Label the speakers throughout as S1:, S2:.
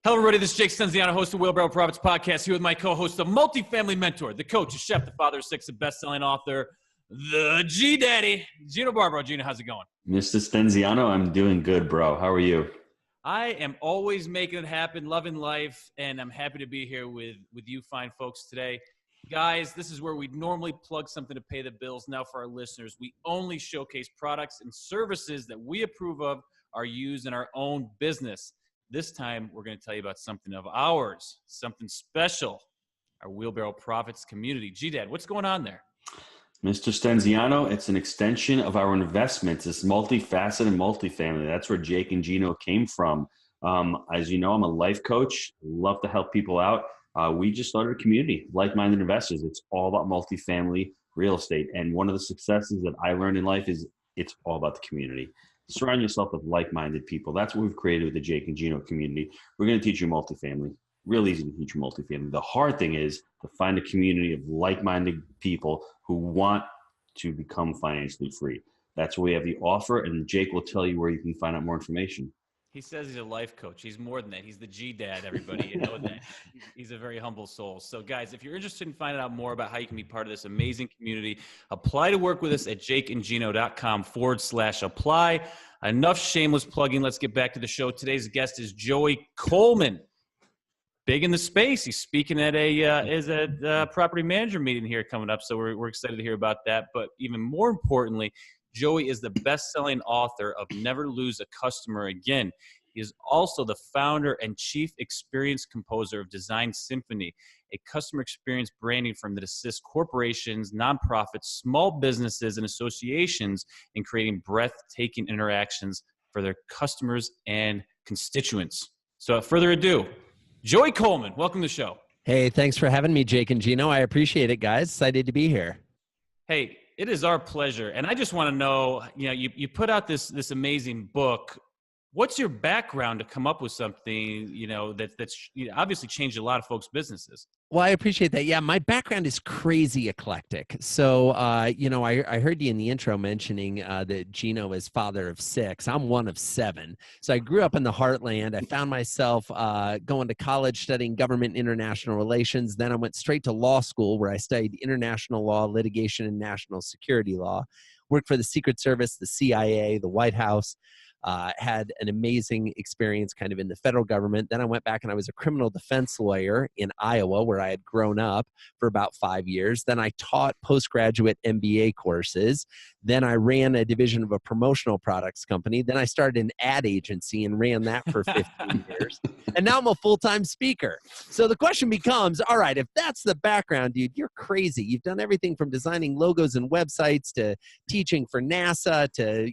S1: Hello, everybody. This is Jake Stenziano, host of Wheelbarrow Profits Podcast, here with my co-host, the multifamily mentor, the coach, the chef, the father of six, the best-selling author, the G-Daddy, Gino Barbaro. Gino, how's it going?
S2: Mr. Stenziano, I'm doing good, bro. How are you?
S1: I am always making it happen, loving life, and I'm happy to be here with you fine folks today. Guys, this is where we normally plug something to pay the bills. Now for our listeners, we only showcase products and services that we approve of are used in our own business. This time, we're going to tell you about something of ours, something special, our Wheelbarrow Profits community. G-Dad, what's going on there?
S2: Mr. Stenziano, it's an extension of our investments. It's multifaceted multifamily. That's where Jake and Gino came from. As you know, I'm a life coach. Love to help people out. We just started a community, like-minded investors. It's all about multifamily real estate. And one of the successes that I learned in life is it's all about the community. Surround yourself with like-minded people. That's what we've created with the Jake and Gino community. We're going to teach you multifamily. Real easy to teach you multifamily. The hard thing is to find a community of like-minded people who want to become financially free. That's where we have the offer, and Jake will tell you where you can find out more information.
S1: He says he's a life coach. He's more than that. He's the G-Dad, everybody. You know that. He's a very humble soul. So, guys, if you're interested in finding out more about how you can be part of this amazing community, apply to work with us at jakeandgino.com/apply. Enough shameless plugging. Let's get back to the show. Today's guest is Joey Coleman. Big in the space. He's speaking at a property manager meeting here coming up, so we're excited to hear about that. But even more importantly, Joey is the best-selling author of Never Lose a Customer Again. He is also the founder and chief experience composer of Design Symphony, a customer experience branding firm that assists corporations, nonprofits, small businesses, and associations in creating breathtaking interactions for their customers and constituents. So without further ado, Joey Coleman, welcome to the show.
S3: Hey, thanks for having me, Jake and Gino. I appreciate it, guys. Excited to be here.
S1: Hey, it is our pleasure. And I just want to know, you put out this amazing book. What's your background to come up with something, that's obviously changed a lot of folks' businesses?
S3: Well, I appreciate that. Yeah, my background is crazy eclectic. So, I heard you in the intro mentioning that Gino is father of six. I'm one of seven. So I grew up in the heartland. I found myself going to college studying government international relations. Then I went straight to law school where I studied international law, litigation, and national security law. Worked for the Secret Service, the CIA, the White House. Had an amazing experience kind of in the federal government. Then I went back and I was a criminal defense lawyer in Iowa where I had grown up for about 5 years. Then I taught postgraduate MBA courses. Then I ran a division of a promotional products company. Then I started an ad agency and ran that for 15 years. And now I'm a full-time speaker. So the question becomes, all right, if that's the background, dude, you're crazy. You've done everything from designing logos and websites to teaching for NASA to,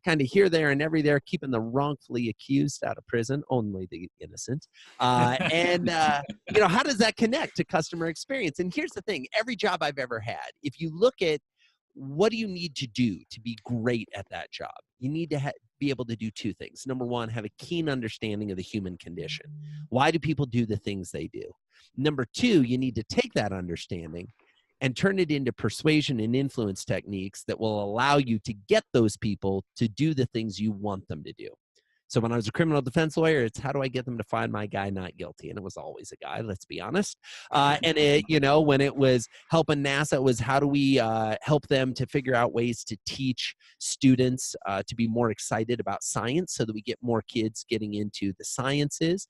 S3: kind of here, there, and every there, keeping the wrongfully accused out of prison, only the innocent. How does that connect to customer experience? And here's the thing, every job I've ever had, if you look at what do you need to do to be great at that job, you need to be able to do two things. Number one, have a keen understanding of the human condition. Why do people do the things they do? Number two, you need to take that understanding and turn it into persuasion and influence techniques that will allow you to get those people to do the things you want them to do. So when I was a criminal defense lawyer, it's how do I get them to find my guy not guilty? And it was always a guy, let's be honest. When it was helping NASA, it was how do we help them to figure out ways to teach students to be more excited about science so that we get more kids getting into the sciences.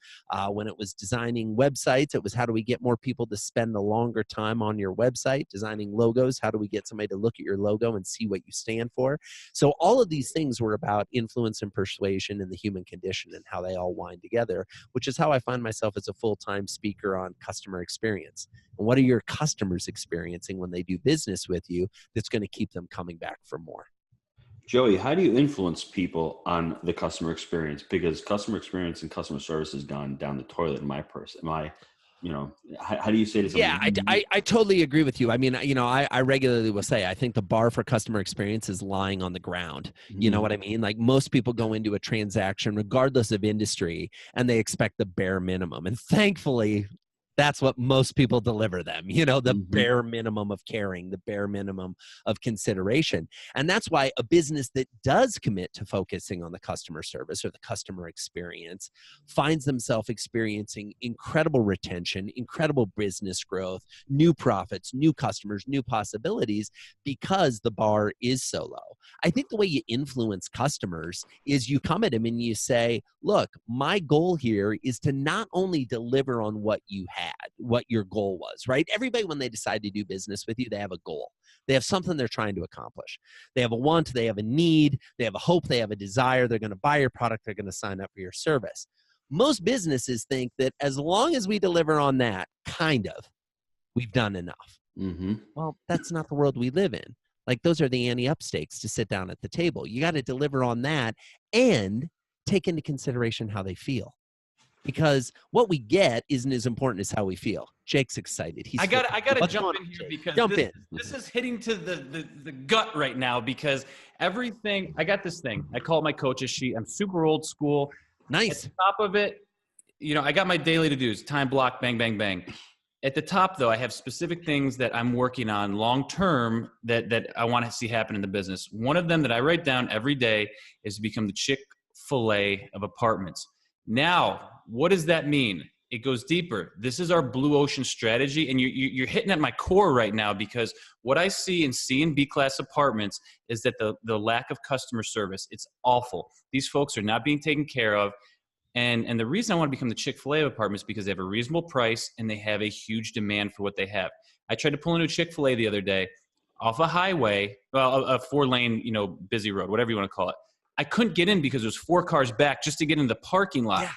S3: When it was designing websites, it was how do we get more people to spend a longer time on your website? Designing logos, how do we get somebody to look at your logo and see what you stand for? So all of these things were about influence and persuasion and the human condition and how they all wind together, which is how I find myself as a full-time speaker on customer experience. And what are your customers experiencing when they do business with you that's going to keep them coming back for more?
S2: Joey, how do you influence people on the customer experience? Because customer experience and customer service has gone down the toilet in my person. How do you say to somebody?
S3: Yeah, I totally agree with you. I mean, I regularly will say, I think the bar for customer experience is lying on the ground. You know what I mean? Like most people go into a transaction, regardless of industry, and they expect the bare minimum. And thankfully, That's what most people deliver them, the
S2: Mhm.
S3: bare minimum of caring, the bare minimum of consideration. And that's why a business that does commit to focusing on the customer service or the customer experience finds themselves experiencing incredible retention, incredible business growth, new profits, new customers, new possibilities, because the bar is so low. I think the way you influence customers is you come at them and you say, look, my goal here is to not only deliver on what you had, what your goal was, right? Everybody, when they decide to do business with you, they have a goal. They have something they're trying to accomplish. They have a want, they have a need, they have a hope, they have a desire. They're going to buy your product, they're going to sign up for your service. Most businesses think that as long as we deliver on that, we've done enough.
S2: Mhm.
S3: Well, that's not the world we live in. Like, those are the ante-up stakes to sit down at the table. You got to deliver on that and take into consideration how they feel. Because what we get isn't as important as how we feel. Jake's excited.
S1: I gotta jump in here
S3: Jake?
S1: because
S3: Jump in.
S1: this is hitting to the gut right now, because everything, I got this thing. I call it my coach's sheet. I'm super old school. At
S3: Nice.
S1: the top of it, I got my daily to-dos, time block, bang, bang, bang. At the top, though, I have specific things that I'm working on long-term that I want to see happen in the business. One of them that I write down every day is to become the Chick-fil-A of apartments. Now, what does that mean? It goes deeper. This is our blue ocean strategy, and you're hitting at my core right now, because what I see in C and B class apartments is that the lack of customer service, it's awful. These folks are not being taken care of. And the reason I want to become the Chick-fil-A of apartments is because they have a reasonable price and they have a huge demand for what they have. I tried to pull into a Chick-fil-A the other day off a highway, well, a 4-lane, busy road, whatever you want to call it. I couldn't get in because there was 4 cars back just to get in the parking lot.
S3: Yeah.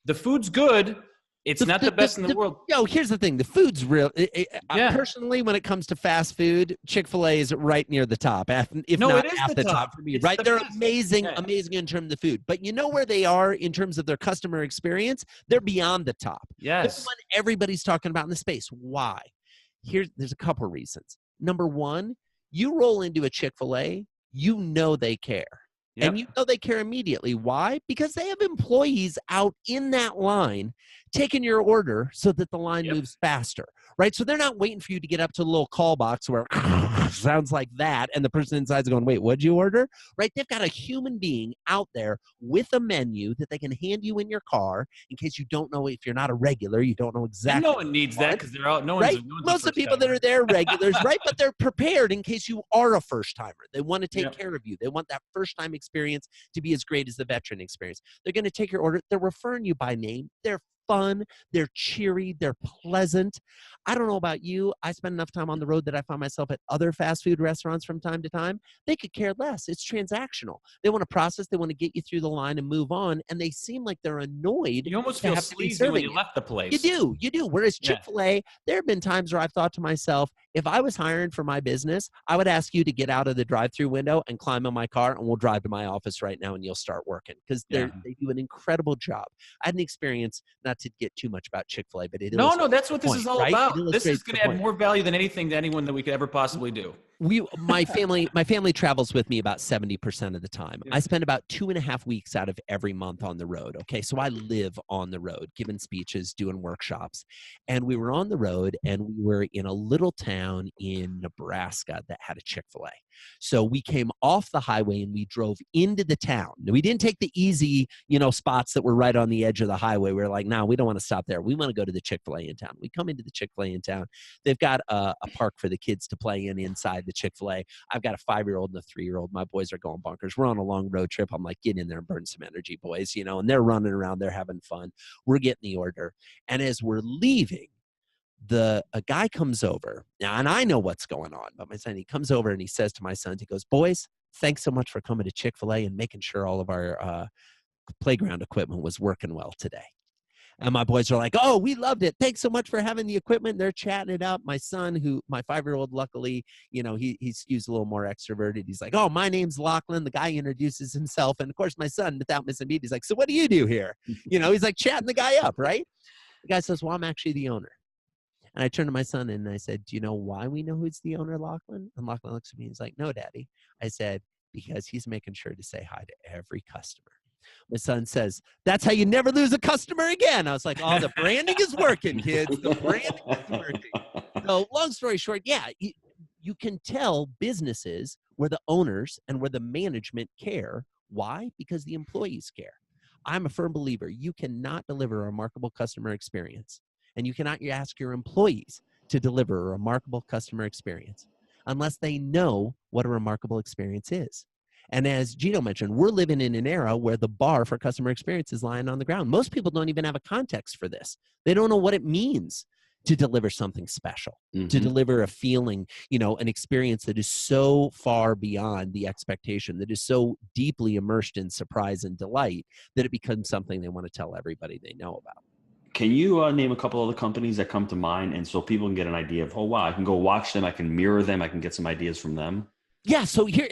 S1: The food's good. It's not the best in the world.
S3: Here's the thing. The food's real.
S1: Yeah.
S3: Personally, when it comes to fast food, Chick-fil-A is right near the top, if not
S1: it is
S3: at the top for me,
S1: It's
S3: right?
S1: the
S3: They're
S1: best.
S3: amazing,
S1: Yeah.
S3: amazing in terms of the food. But you know where they are in terms of their customer experience? They're beyond the top. They're
S1: Yes.
S3: the one everybody's talking about in the space. Why? There's a couple reasons. Number one, you roll into a Chick-fil-A, they care.
S1: Yep.
S3: And they care immediately. Why? Because they have employees out in that line taking your order so that the line moves faster, right? So they're not waiting for you to get up to the little call box where sounds like that, and the person inside's going, wait, what'd you order? Right? They've got a human being out there with a menu that they can hand you in your car in case you don't know, if you're not a regular, you don't know exactly.
S1: And no one needs that, because they're all, no one's,
S3: right?
S1: no one's
S3: Most of the people that are there regulars, right? But they're prepared in case you are a first timer. They want to take care of you. They want that first time experience to be as great as the veteran experience. They're going to take your order. They're referring you by name. They're fun, they're cheery, they're pleasant. I don't know about you. I spend enough time on the road that I find myself at other fast food restaurants from time to time. They could care less. It's transactional. They want to process, they want to get you through the line and move on, and they seem like they're annoyed.
S1: You almost feel sleazy when you left the place.
S3: You do. Whereas Chick-fil-A, there have been times where I've thought to myself, if I was hiring for my business, I would ask you to get out of the drive-through window and climb in my car, and we'll drive to my office right now, and you'll start working, because they do an incredible job. I had an experience, not to get too much about Chick-fil-A, but it
S1: No, that's what this is all about. This is going to add
S3: point.
S1: more value than anything to anyone that we could ever possibly do.
S3: My family travels with me about 70% of the time. I spend about 2.5 weeks out of every month on the road. Okay. So I live on the road, giving speeches, doing workshops. And we were on the road, and we were in a little town in Nebraska that had a Chick-fil-A. So we came off the highway and we drove into the town. We didn't take the easy, spots that were right on the edge of the highway. We were like, no, we don't want to stop there. We want to go to the Chick-fil-A in town. We come into the Chick-fil-A in town. They've got a park for the kids to play in inside the Chick-fil-A. I've got a 5-year-old and a 3-year-old. My boys are going bonkers. We're on a long road trip. I'm like, get in there and burn some energy, boys, and they're running around. They're having fun. We're getting the order. And as we're leaving, a guy comes over now, and I know what's going on, but my son, he comes over and he says to my sons, he goes, boys, thanks so much for coming to Chick-fil-A and making sure all of our playground equipment was working well today. And my boys are like, oh, we loved it. Thanks so much for having the equipment. They're chatting it up. My son, my 5-year-old, luckily, he skews a little more extroverted. He's like, oh, my name's Lachlan. The guy introduces himself. And of course, my son, without missing a beat, he's like, so what do you do here? He's like chatting the guy up, right? The guy says, well, I'm actually the owner. And I turned to my son and I said, do you know why we know who's the owner, Lachlan? And Lachlan looks at me and he's like, no, Daddy. I said, because he's making sure to say hi to every customer. My son says, "That's how you never lose a customer again." I was like, "Oh, the branding is working, kids. The branding is working." So long story short, yeah, you can tell businesses where the owners and where the management care. Why? Because the employees care. I'm a firm believer you cannot deliver a remarkable customer experience, and you cannot ask your employees to deliver a remarkable customer experience unless they know what a remarkable experience is. And as Gino mentioned, we're living in an era where the bar for customer experience is lying on the ground. Most people don't even have a context for this. They don't know what it means to deliver something special, to deliver a feeling, an experience that is so far beyond the expectation, that is so deeply immersed in surprise and delight that it becomes something they want to tell everybody they know about.
S2: Can you name a couple of the companies that come to mind, and so people can get an idea of, oh, wow, I can go watch them, I can mirror them, I can get some ideas from them?
S3: Yeah, so here,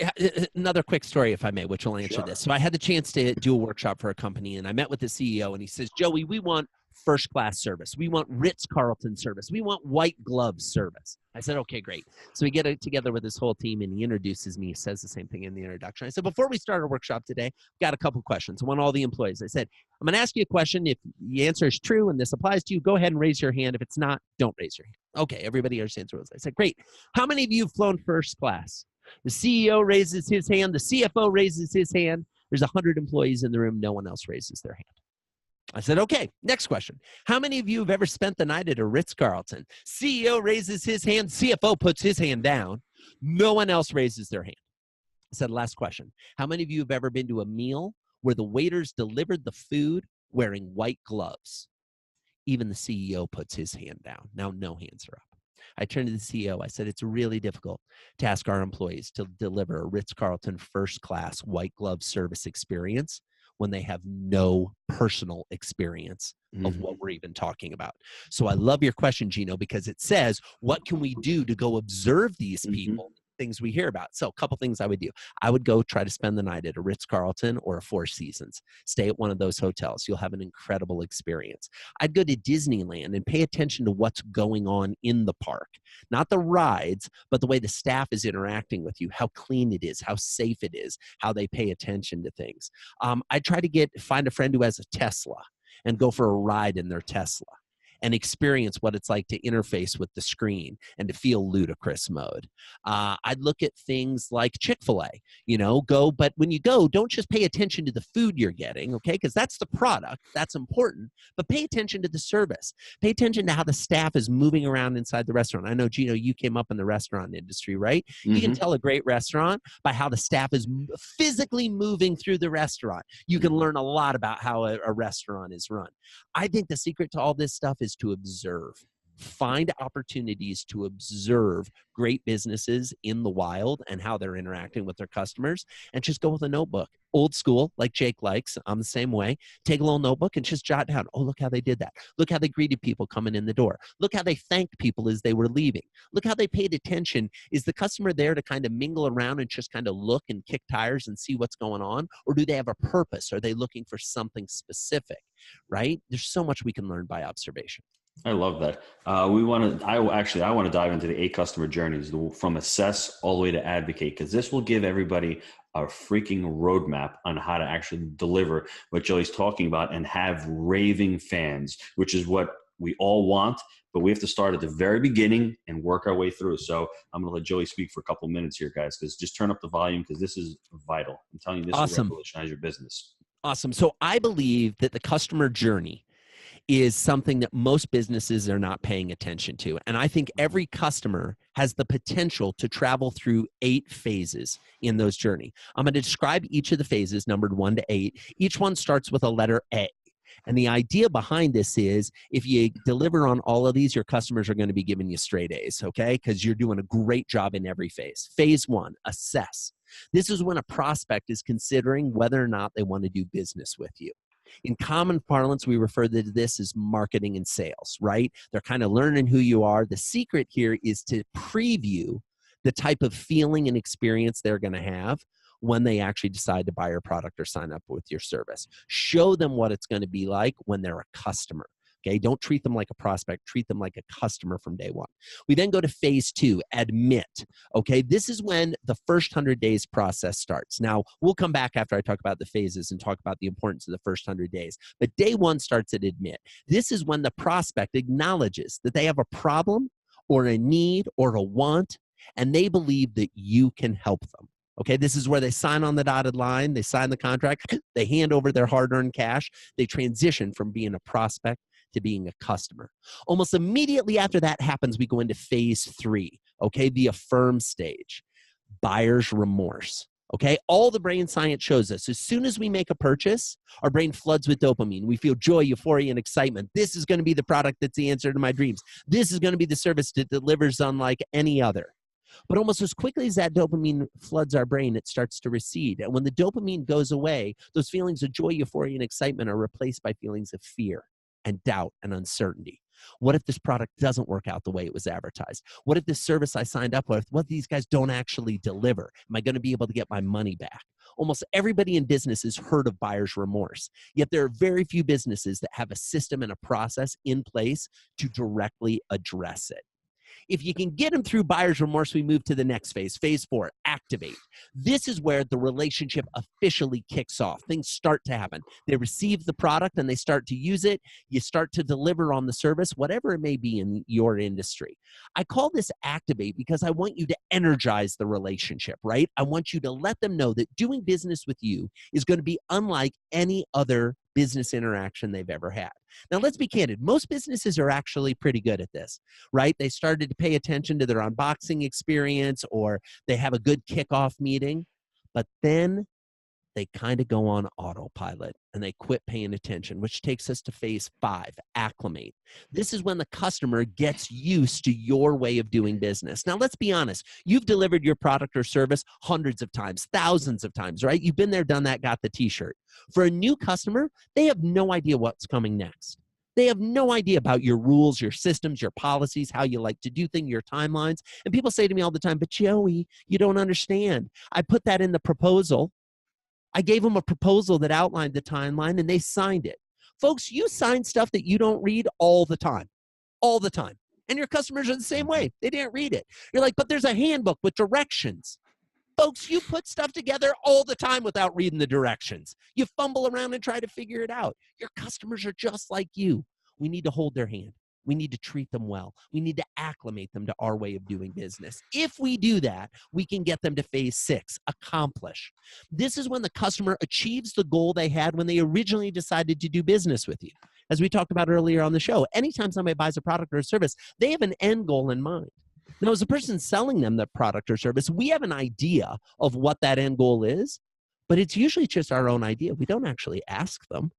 S3: another quick story, if I may, which will answer this. So I had the chance to do a workshop for a company, and I met with the CEO, and he says, "Joey, we want first-class service. We want Ritz-Carlton service. We want white glove service." I said, "Okay, great." So we get together with his whole team, and he introduces me. He says the same thing in the introduction. I said, "Before we start our workshop today, I've got a couple questions. I want all the employees." I said, "I'm going to ask you a question. If the answer is true and this applies to you, go ahead and raise your hand. If it's not, don't raise your hand." Okay, everybody understands the rules. I said, "Great. How many of you have flown first class?" The CEO raises his hand. The CFO raises his hand. There's 100 employees in the room. No one else raises their hand. I said, "Okay, next question. How many of you have ever spent the night at a Ritz-Carlton?" CEO raises his hand. CFO puts his hand down. No one else raises their hand. I said, "Last question. How many of you have ever been to a meal where the waiters delivered the food wearing white gloves?" Even the CEO puts his hand down. Now, no hands are up. I turned to the CEO. I said, "It's really difficult to ask our employees to deliver a Ritz-Carlton first-class white glove service experience when they have no personal experience of what we're even talking about." So I love your question, Gino, because it says, what can we do to go observe these people, things we hear about? So a couple things I would do. I would go try to spend the night at a Ritz-Carlton or a Four Seasons. Stay at one of those hotels. You'll have an incredible experience. I'd go to Disneyland and pay attention to what's going on in the park. Not the rides, but the way the staff is interacting with you, how clean it is, how safe it is, how they pay attention to things. I'd try to find a friend who has a Tesla and go for a ride in their Tesla and experience what it's like to interface with the screen and to feel ludicrous mode. I'd look at things like Chick-fil-A, but when you go, don't just pay attention to the food you're getting, okay? Because that's the product, that's important, but pay attention to the service. Pay attention to how the staff is moving around inside the restaurant. I know, Gino, you came up in the restaurant industry, right? You can tell a great restaurant by how the staff is physically moving through the restaurant. You can learn a lot about how a restaurant is run. I think the secret to all this stuff is to observe. Find opportunities to observe great businesses in the wild and how they're interacting with their customers, and just go with a notebook. Old school, like Jake likes. I'm the same way. Take a little notebook and just jot down, oh, look how they did that. Look how they greeted people coming in the door. Look how they thanked people as they were leaving. Look how they paid attention. Is the customer there to kind of mingle around and just kind of look and kick tires and see what's going on? Or do they have a purpose? Are they looking for something specific, right? There's so much we can learn by observation.
S2: I love that. I want to dive into the 8 customer journeys from assess all the way to advocate, because this will give everybody a freaking roadmap on how to actually deliver what Joey's talking about and have raving fans, which is what we all want, but we have to start at the very beginning and work our way through. So I'm going to let Joey speak for a couple minutes here, guys, because just turn up the volume, because this is vital. I'm telling you, this will revolutionize your business.
S3: Awesome. So I believe that the customer journey is something that most businesses are not paying attention to. And I think every customer has the potential to travel through 8 phases in those journey. I'm going to describe each of the phases, numbered 1 to 8. Each one starts with a letter A. And the idea behind this is if you deliver on all of these, your customers are going to be giving you straight A's, okay? Because you're doing a great job in every phase. Phase 1, assess. This is when a prospect is considering whether or not they want to do business with you. In common parlance, we refer to this as marketing and sales, right? They're kind of learning who you are. The secret here is to preview the type of feeling and experience they're going to have when they actually decide to buy your product or sign up with your service. Show them what it's going to be like when they're a customer. Okay, don't treat them like a prospect, treat them like a customer from day one. We then go to phase 2, admit. Okay, this is when the first 100 days process starts. Now, we'll come back after I talk about the phases and talk about the importance of the first 100 days. But day 1 starts at admit. This is when the prospect acknowledges that they have a problem or a need or a want, and they believe that you can help them. Okay, this is where they sign on the dotted line, they sign the contract, they hand over their hard-earned cash, they transition from being a prospect to being a customer. Almost immediately after that happens, we go into phase 3, okay, the affirm stage, buyer's remorse. Okay, all the brain science shows us, as soon as we make a purchase, our brain floods with dopamine. We feel joy, euphoria, and excitement. This is going to be the product that's the answer to my dreams. This is going to be the service that delivers unlike any other. But almost as quickly as that dopamine floods our brain, it starts to recede. And when the dopamine goes away, those feelings of joy, euphoria, and excitement are replaced by feelings of fear and doubt and uncertainty. What if this product doesn't work out the way it was advertised? What if this service I signed up with, what if these guys don't actually deliver? Am I going to be able to get my money back? Almost everybody in business has heard of buyer's remorse, yet there are very few businesses that have a system and a process in place to directly address it. If you can get them through buyer's remorse, we move to the next phase, phase 4, activate. This is where the relationship officially kicks off. Things start to happen. They receive the product and they start to use it. You start to deliver on the service, whatever it may be in your industry. I call this activate because I want you to energize the relationship, right? I want you to let them know that doing business with you is going to be unlike any other business interaction they've ever had. Now, let's be candid. Most businesses are actually pretty good at this, right? They started to pay attention to their unboxing experience, or they have a good kickoff meeting, but then they kind of go on autopilot and they quit paying attention, which takes us to phase 5, acclimate. This is when the customer gets used to your way of doing business. Now, let's be honest. You've delivered your product or service hundreds of times, thousands of times, right? You've been there, done that, got the t-shirt. For a new customer, they have no idea what's coming next. They have no idea about your rules, your systems, your policies, how you like to do things, your timelines. And people say to me all the time, but Joey, you don't understand. I put that in the proposal. I gave them a proposal that outlined the timeline and they signed it. Folks, you sign stuff that you don't read all the time. And your customers are the same way. They didn't read it. You're like, but there's a handbook with directions. Folks, you put stuff together all the time without reading the directions. You fumble around and try to figure it out. Your customers are just like you. We need to hold their hand. We need to treat them well. We need to acclimate them to our way of doing business. If we do that, we can get them to phase 6, accomplish. This is when the customer achieves the goal they had when they originally decided to do business with you. As we talked about earlier on the show, anytime somebody buys a product or a service, they have an end goal in mind. Now, as a person selling them the product or service, we have an idea of what that end goal is, but it's usually just our own idea. We don't actually ask them.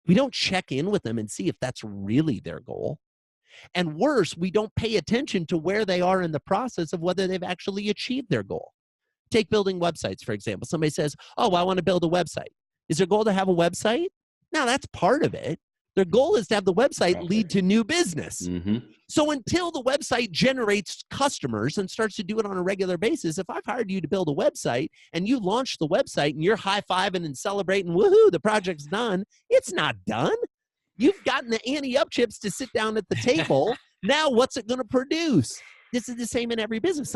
S3: We don't check in with them and see if that's really their goal. And worse, we don't pay attention to where they are in the process of whether they've actually achieved their goal. Take building websites, for example. Somebody says, oh, I want to build a website. Is their goal to have a website? No, that's part of it. Their goal is to have the website lead to new business. Mm-hmm. So until the website generates customers and starts to do it on a regular basis, if I've hired you to build a website and you launch the website and you're high-fiving and celebrating, woohoo, the project's done, it's not done. You've gotten the ante-up chips to sit down at the table. Now what's it going to produce? This is the same in every business.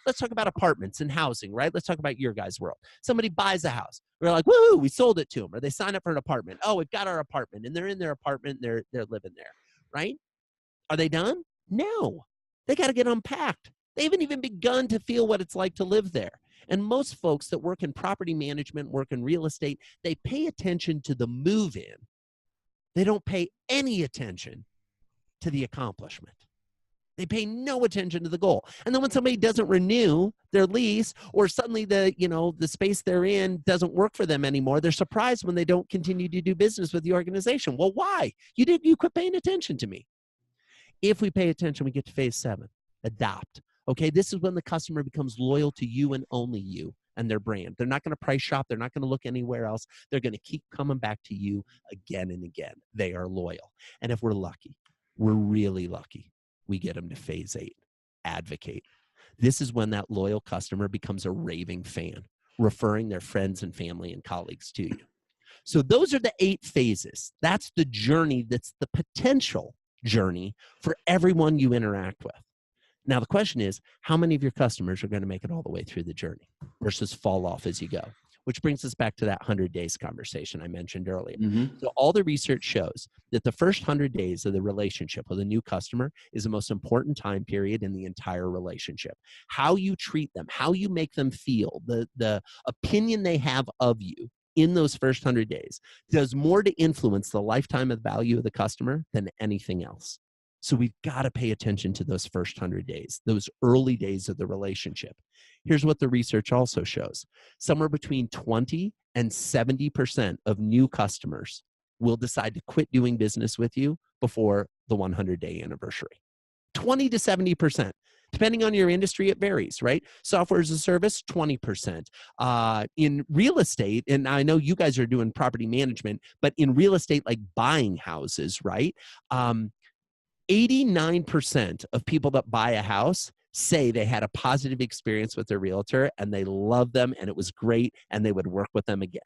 S3: Let's talk about apartments and housing, right? Let's talk about your guys' world. Somebody buys a house. We're like, woo, we sold it to them. Or they sign up for an apartment. Oh, we've got our apartment. And they're in their apartment. They're living there, right? Are they done? No. They got to get unpacked. They haven't even begun to feel what it's like to live there. And most folks that work in property management, work in real estate, they pay attention to the move-in. They don't pay any attention to the accomplishment. They pay no attention to the goal. And then when somebody doesn't renew their lease, or suddenly the space they're in doesn't work for them anymore, they're surprised when they don't continue to do business with the organization. Well, why? You quit paying attention to me. If we pay attention, we get to phase 7, adopt. Okay, this is when the customer becomes loyal to you and only you and their brand. They're not going to price shop. They're not going to look anywhere else. They're going to keep coming back to you again and again. They are loyal. And if we're lucky, we're really lucky, we get them to phase 8, advocate. This is when that loyal customer becomes a raving fan, referring their friends and family and colleagues to you. So those are the 8 phases. That's the journey. That's the potential journey for everyone you interact with. Now, the question is, how many of your customers are going to make it all the way through the journey versus fall off as you go? Which brings us back to that 100 days conversation I mentioned earlier.
S2: Mm-hmm.
S3: So all the research shows that the first 100 days of the relationship with a new customer is the most important time period in the entire relationship. How you treat them, how you make them feel, the opinion they have of you in those first 100 days does more to influence the lifetime of value of the customer than anything else. So we've got to pay attention to those first 100 days, those early days of the relationship. Here's what the research also shows. Somewhere between 20 and 70% of new customers will decide to quit doing business with you before the 100-day anniversary. 20 to 70%. Depending on your industry, it varies, right? Software as a service, 20%. In real estate, and I know you guys are doing property management, but in real estate, like buying houses, right? 89% of people that buy a house say they had a positive experience with their realtor and they love them and it was great and they would work with them again.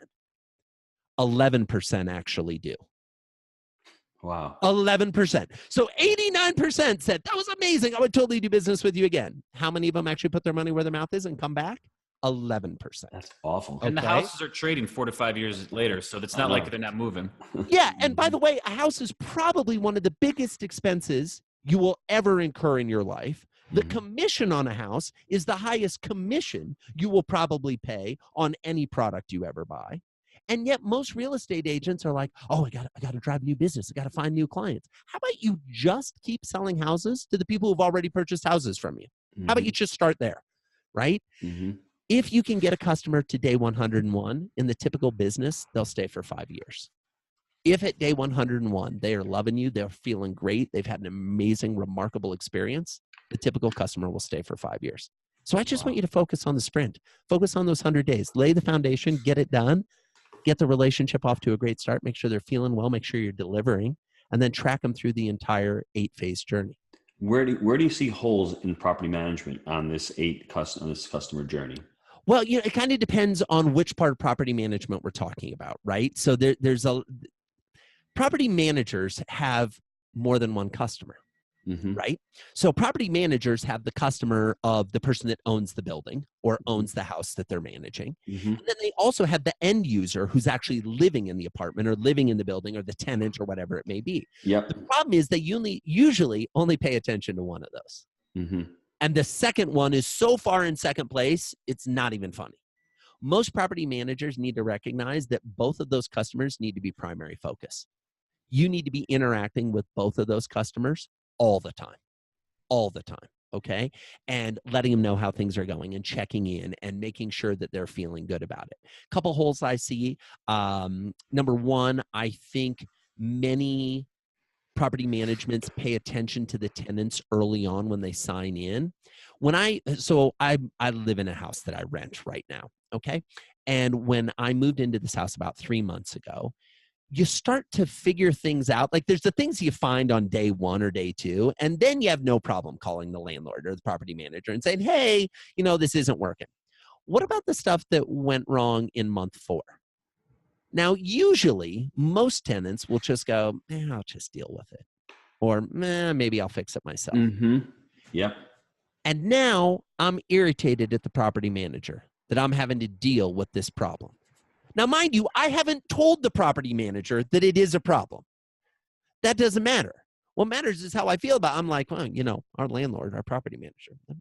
S3: 11% actually do.
S2: Wow.
S3: 11%. So 89% said, that was amazing. I would totally do business with you again. How many of them actually put their money where their mouth is and come back? 11%.
S2: That's awful.
S1: And the
S3: Okay.
S1: houses are trading 4 to 5 years later, so it's not like they're not moving.
S3: Yeah, and by the way, a house is probably one of the biggest expenses you will ever incur in your life. The commission on a house is the highest commission you will probably pay on any product you ever buy. And yet most real estate agents are like, oh, I got to drive new business. I got to find new clients. How about you just keep selling houses to the people who've already purchased houses from you? How about you just start there, right? If you can get a customer to day 101 in the typical business, they'll stay for 5 years. If at day 101, they are loving you, they're feeling great, they've had an amazing, remarkable experience, the typical customer will stay for 5 years. So I just want you to focus on the sprint. Focus on those 100 days. Lay the foundation, get it done, get the relationship off to a great start, make sure they're feeling well, make sure you're delivering, and then track them through the entire 8-phase journey.
S2: Where do you see holes in property management on this customer journey?
S3: Well, it kind of depends on which part of property management we're talking about, right? So property managers have more than one customer, right? So property managers have the customer of the person that owns the building or owns the house that they're managing. And then they also have the end user who's actually living in the apartment or living in the building or the tenant or whatever it may be. The problem is they usually only pay attention to one of those. And the second one is so far in second place, it's not even funny. Most property managers need to recognize that both of those customers need to be primary focus. You need to be interacting with both of those customers all the time, okay? And letting them know how things are going and checking in and making sure that they're feeling good about it. Couple holes I see. Number one, I think many property managements pay attention to the tenants early on when they sign in. I live in a house that I rent right now, okay? And when I moved into this house about 3 months ago, you start to figure things out. Like there's the things you find on day 1 or day 2, and then you have no problem calling the landlord or the property manager and saying, hey, this isn't working. What about the stuff that went wrong in month 4? Now, usually, most tenants will just go, I'll just deal with it. Or, maybe I'll fix it myself.
S2: Yep.
S3: And now I'm irritated at the property manager that I'm having to deal with this problem. Now, mind you, I haven't told the property manager that it is a problem. That doesn't matter. What matters is how I feel about it. I'm like, well, our landlord, our property manager, they're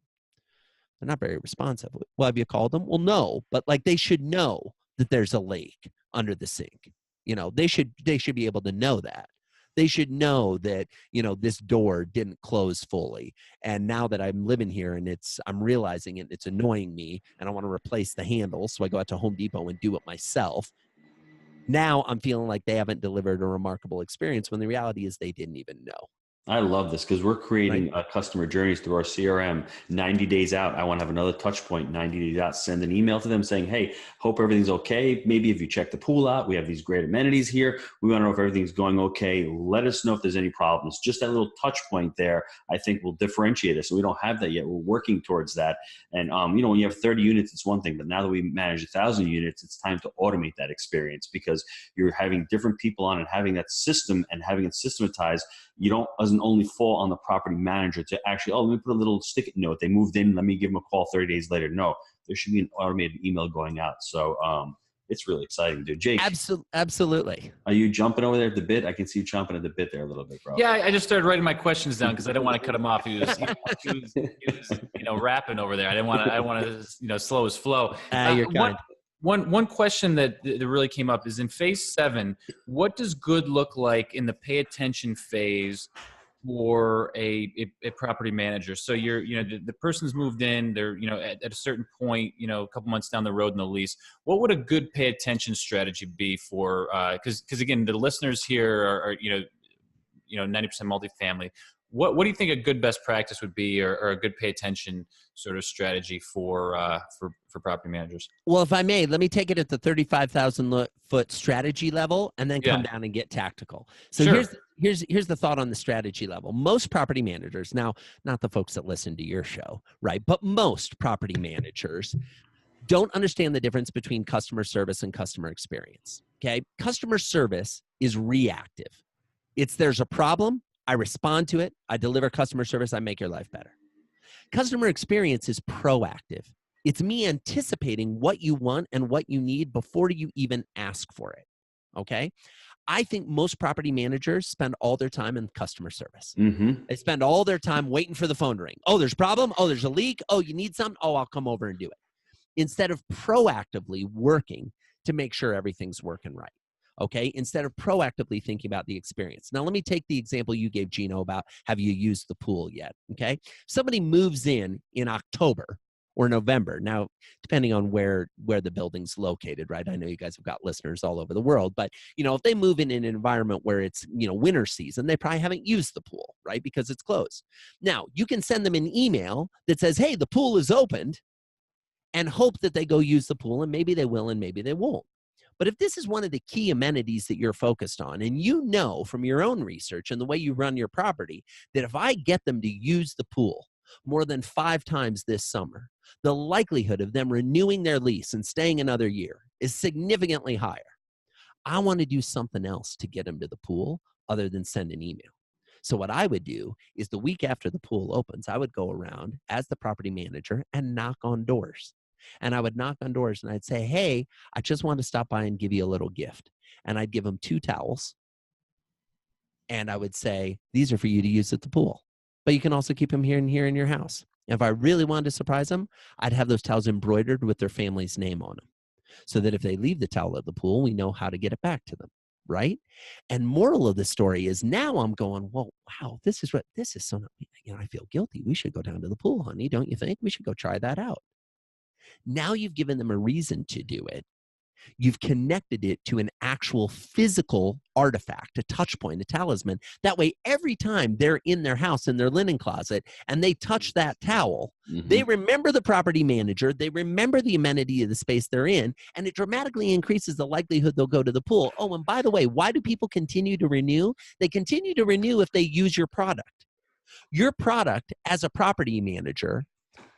S3: not very responsive. Well, have you called them? Well, no, but they should know that there's a leak under the sink. They should be able to know that. They should know that, this door didn't close fully. And now that I'm living here and I'm realizing it, it's annoying me and I want to replace the handle. So I go out to Home Depot and do it myself. Now I'm feeling like they haven't delivered a remarkable experience when the reality is they didn't even know.
S2: I love this because we're creating customer journeys through our CRM. 90 days out, I want to have another touch point. 90 days out, send an email to them saying, hey, hope everything's okay. Maybe if you check the pool out, we have these great amenities here. We want to know if everything's going okay. Let us know if there's any problems. Just that little touch point there, I think will differentiate us. So we don't have that yet. We're working towards that. And, when you have 30 units, it's one thing. But now that we manage 1,000 units, it's time to automate that experience because you're having different people on and having that system and having it systematized. Doesn't only fall on the property manager to actually, let me put a little sticky note. They moved in. Let me give them a call 30 days later. No, there should be an automated email going out. So it's really exciting, dude. Jake,
S3: absolutely.
S2: Are you jumping over there at the bit? I can see you chomping at the bit there a little bit, bro.
S1: Yeah, I just started writing my questions down because I didn't want to cut him off. He was rapping over there. I didn't want to slow his flow.
S3: You're kind.
S1: One question that really came up is in phase 7, what does good look like in the pay attention phase for a property manager? So the person's moved in, they're, at a certain point, a couple months down the road in the lease, what would a good pay attention strategy be for, cause again, the listeners here are 90% multifamily. What do you think a good best practice would be or a good pay attention sort of strategy for property managers?
S3: Well, if I may, let me take it at the 35,000 foot strategy level and then come down and get tactical. So
S1: sure.
S3: Here's the thought on the strategy level. Most property managers, now not the folks that listen to your show, right? But most property managers don't understand the difference between customer service and customer experience. Okay. Customer service is reactive. There's a problem. I respond to it. I deliver customer service. I make your life better. Customer experience is proactive. It's me anticipating what you want and what you need before you even ask for it. Okay. I think most property managers spend all their time in customer service.
S2: Mm-hmm.
S3: They spend all their time waiting for the phone to ring. Oh, there's a problem. Oh, there's a leak. Oh, you need something. Oh, I'll come over and do it. Instead of proactively working to make sure everything's working right. Okay, instead of proactively thinking about the experience. Now, let me take the example you gave, Gino, about have you used the pool yet? Okay, somebody moves in October or November. Now, depending on where the building's located, right? I know you guys have got listeners all over the world, but if they move in an environment where it's winter season, they probably haven't used the pool, right? Because it's closed. Now, you can send them an email that says, "Hey, the pool is opened," and hope that they go use the pool, and maybe they will, and maybe they won't. But if this is one of the key amenities that you're focused on, and from your own research and the way you run your property, that if I get them to use the pool more than 5 times this summer, the likelihood of them renewing their lease and staying another year is significantly higher. I want to do something else to get them to the pool other than send an email. So what I would do is the week after the pool opens, I would go around as the property manager and knock on doors. And I would knock on doors and I'd say, "Hey, I just want to stop by and give you a little gift." And I'd give them 2 towels. And I would say, "These are for you to use at the pool, but you can also keep them here in your house." And if I really wanted to surprise them, I'd have those towels embroidered with their family's name on them, so that if they leave the towel at the pool, we know how to get it back to them, right? And moral of the story is now I'm going, well, wow, this is so, I feel guilty. We should go down to the pool, honey. Don't you think? We should go try that out. Now you've given them a reason to do it. You've connected it to an actual physical artifact, a touch point, a talisman. That way, every time they're in their house, in their linen closet, and they touch that towel, they remember the property manager, they remember the amenity of the space they're in, and it dramatically increases the likelihood they'll go to the pool. Oh, and by the way, why do people continue to renew? They continue to renew if they use your product. Your product as a property manager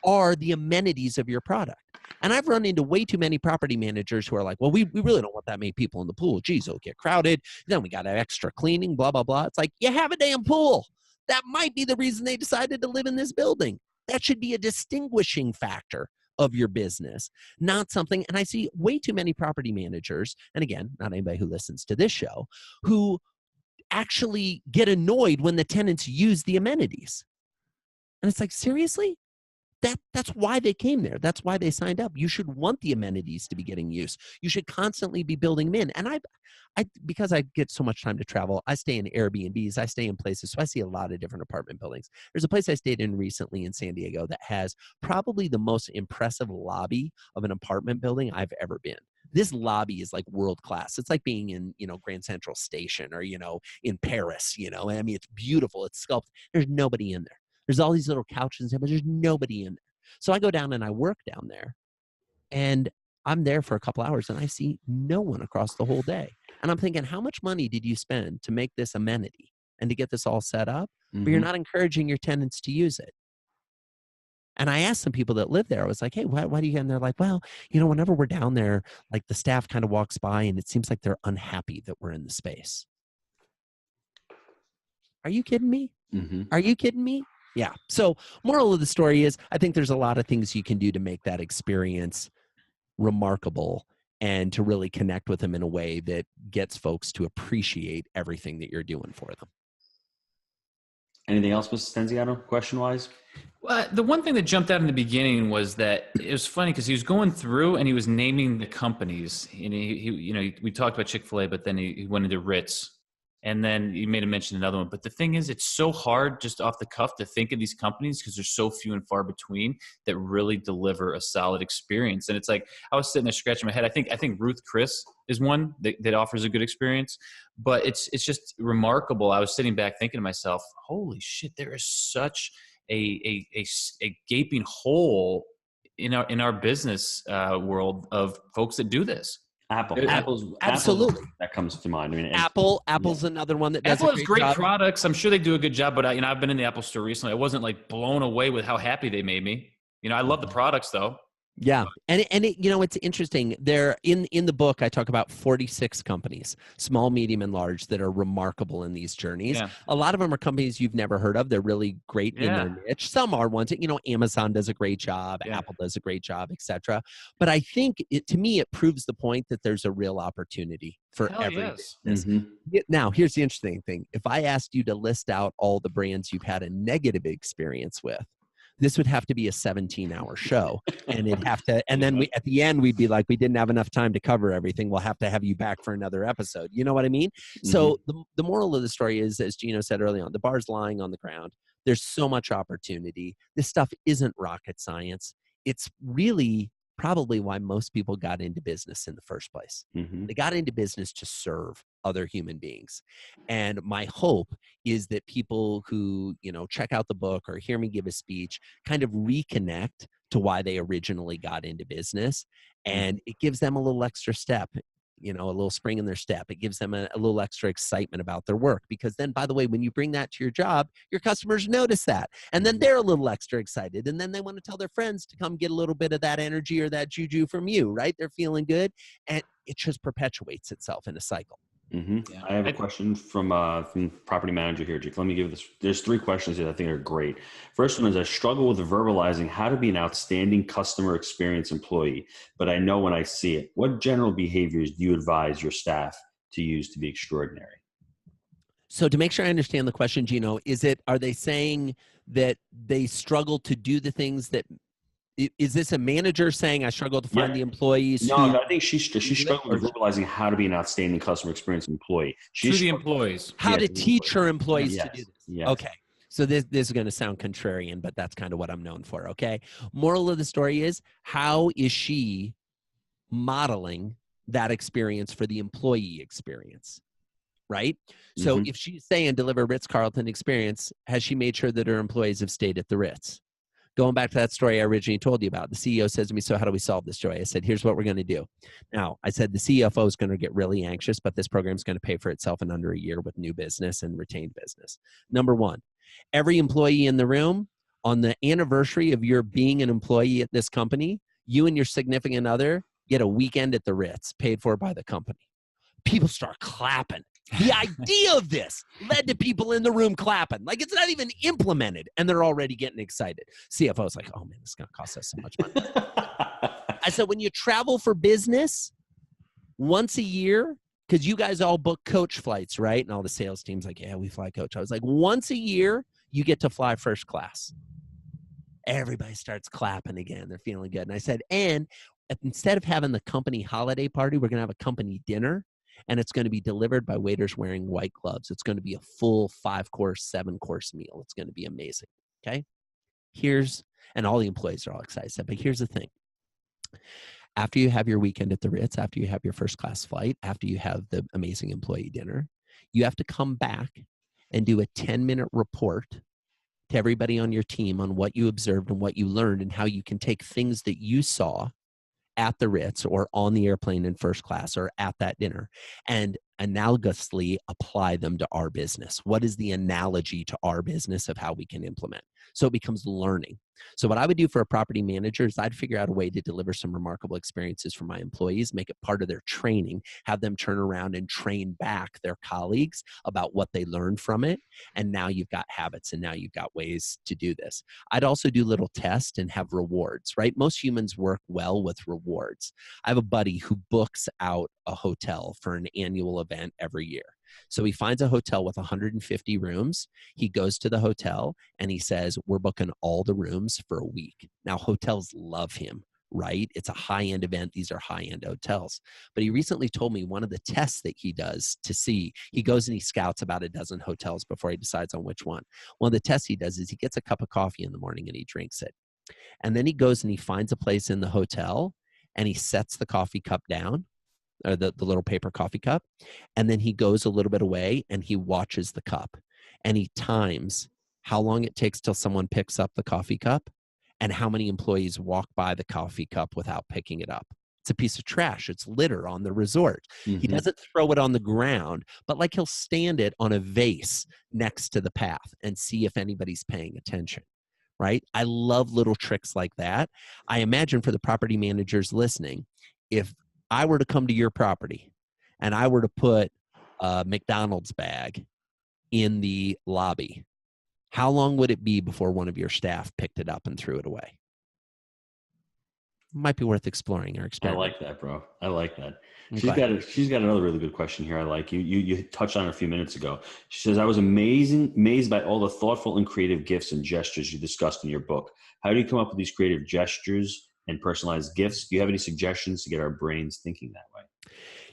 S3: are the amenities of your product. And I've run into way too many property managers who are like, well, we really don't want that many people in the pool. Geez, it'll get crowded. Then we got extra cleaning, blah, blah, blah. It's like, you have a damn pool. That might be the reason they decided to live in this building. That should be a distinguishing factor of your business, not something. And I see way too many property managers, and again, not anybody who listens to this show, who actually get annoyed when the tenants use the amenities. And it's like, seriously? That's why they came there. That's why they signed up. You should want the amenities to be getting used. You should constantly be building them in. And I because I get so much time to travel, I stay in Airbnbs. I stay in places. So I see a lot of different apartment buildings. There's a place I stayed in recently in San Diego that has probably the most impressive lobby of an apartment building I've ever been. This lobby is like world class. It's like being in, Grand Central Station or, in Paris, I mean, it's beautiful. It's sculpted. There's nobody in there. There's all these little couches, but there's nobody in there. So I go down and I work down there, and I'm there for a couple hours and I see no one across the whole day. And I'm thinking, how much money did you spend to make this amenity and to get this all set up? But you're not encouraging your tenants to use it. And I asked some people that live there, I was like, hey, why do you get in there? Like, well, whenever we're down there, like the staff kind of walks by and it seems like they're unhappy that we're in the space. Are you kidding me? Are you kidding me? Yeah. So moral of the story is, I think there's a lot of things you can do to make that experience remarkable and to really connect with them in a way that gets folks to appreciate everything that you're doing for them.
S2: Anything else, Mr. Stenziano, question-wise?
S1: Well, the one thing that jumped out in the beginning was that it was funny because he was going through and he was naming the companies. And we talked about Chick-fil-A, but then he went into Ritz. And then you made a mention another one. But the thing is, it's so hard just off the cuff to think of these companies because they're so few and far between that really deliver a solid experience. And it's like, I was sitting there scratching my head. I think Ruth Chris is one that offers a good experience, but it's just remarkable. I was sitting back thinking to myself, holy shit, there is such a gaping hole in our business world of folks that do this.
S2: Apple's
S3: absolutely.
S2: That comes to mind. I mean,
S3: Apple's another one that does
S1: Apple has great
S3: job.
S1: products. I'm sure they do a good job, but I've been in the Apple store recently. I wasn't like blown away with how happy they made me. I love the products though.
S3: Yeah. And it's interesting. There in the book, I talk about 46 companies, small, medium, and large, that are remarkable in these journeys. Yeah. A lot of them are companies you've never heard of. They're really great in their niche. Some are ones that, Amazon does a great job, Apple does a great job, etc. But I think to me, it proves the point that there's a real opportunity for every business. Now, here's the interesting thing. If I asked you to list out all the brands you've had a negative experience with, this would have to be a 17-hour show, and then at the end, we'd be like, we didn't have enough time to cover everything. We'll have to have you back for another episode. You know what I mean? So the moral of the story is, as Gino said early on, the bar's lying on the ground. There's so much opportunity. This stuff isn't rocket science. It's really probably why most people got into business in the first place. They got into business to serve other human beings. And my hope is that people who, check out the book or hear me give a speech kind of reconnect to why they originally got into business. And it gives them a little extra step, a little spring in their step. It gives them a little extra excitement about their work, because then, by the way, when you bring that to your job, your customers notice that, and then they're a little extra excited, and then they want to tell their friends to come get a little bit of that energy or that juju from you, right? They're feeling good, and it just perpetuates itself in a cycle.
S2: I have a question from property manager here, Jake. Let me give this. There's 3 questions that I think are great. First one is, I struggle with verbalizing how to be an outstanding customer experience employee, but I know when I see it. What general behaviors do you advise your staff to use to be extraordinary?
S3: So to make sure I understand the question, Gino, are they saying that they struggle to do the things that, is this a manager saying I struggle to find the employees?
S2: No, I think she struggled with verbalizing how to be an outstanding customer experience employee.
S1: To the employees.
S3: How to teach her employees to do this. Yes. Okay. So this is going to sound contrarian, but that's kind of what I'm known for. Okay. Moral of the story is, how is she modeling that experience for the employee experience? Right? So if she's saying deliver Ritz-Carlton experience, has she made sure that her employees have stayed at the Ritz? Going back to that story I originally told you about, the CEO says to me, so how do we solve this, Joey? I said, here's what we're going to do. Now, I said the CFO is going to get really anxious, but this program is going to pay for itself in under a year with new business and retained business. Number 1, every employee in the room, on the anniversary of your being an employee at this company, you and your significant other get a weekend at the Ritz paid for by the company. People start clapping. The idea of this led to people in the room clapping. Like, it's not even implemented, and they're already getting excited. CFO's like, oh, man, this is going to cost us so much money. I said, when you travel for business once a year, because you guys all book coach flights, right? And all the sales team's like, yeah, we fly coach. I was like, once a year, you get to fly first class. Everybody starts clapping again. They're feeling good. And I said, and instead of having the company holiday party, we're going to have a company dinner. And it's going to be delivered by waiters wearing white gloves. It's going to be a full 5-course, 7-course meal. It's going to be amazing. Okay. And all the employees are all excited. But here's the thing. after you have your weekend at the Ritz, after you have your first class flight, after you have the amazing employee dinner, you have to come back and do a 10-minute report to everybody on your team on what you observed and what you learned and how you can take things that you saw at the Ritz or on the airplane in first class or at that dinner and analogously apply them to our business. What is the analogy to our business of how we can implement? So it becomes learning. So what I would do for a property manager is I'd figure out a way to deliver some remarkable experiences for my employees, make it part of their training, have them turn around and train back their colleagues about what they learned from it. And now you've got habits and now you've got ways to do this. I'd also do little tests and have rewards, right? Most humans work well with rewards. I have a buddy who books out a hotel for an annual event every year. So he finds a hotel with 150 rooms. He goes to the hotel and he says, we're booking all the rooms for a week. Now, hotels love him, right? It's a high-end event. These are high-end hotels. But he recently told me one of the tests that he does to see, he goes and he scouts about a dozen hotels before he decides on which one. One of the tests he does is he gets a cup of coffee in the morning and he drinks it. And then he goes and he finds a place in the hotel and he sets the coffee cup down, or the little paper coffee cup. And then he goes a little bit away and he watches the cup and he times how long it takes till someone picks up the coffee cup and how many employees walk by the coffee cup without picking it up. It's a piece of trash. It's litter on the resort.
S2: Mm-hmm.
S3: He doesn't throw it on the ground, but like he'll stand it on a vase next to the path and see if anybody's paying attention. Right? I love little tricks like that. I imagine for the property managers listening, if I were to come to your property and I were to put a McDonald's bag in the lobby, how long would it be before one of your staff picked it up and threw it away? Might be worth exploring or
S2: I
S3: experimenting.
S2: like that, bro. I like that.
S3: Okay.
S2: She's got another really good question here. I like you touched on it a few minutes ago. She says, I was amazed by all the thoughtful and creative gifts and gestures you discussed in your book. How do you come up with these creative gestures and personalized gifts? Do you have any suggestions to get our brains thinking that way?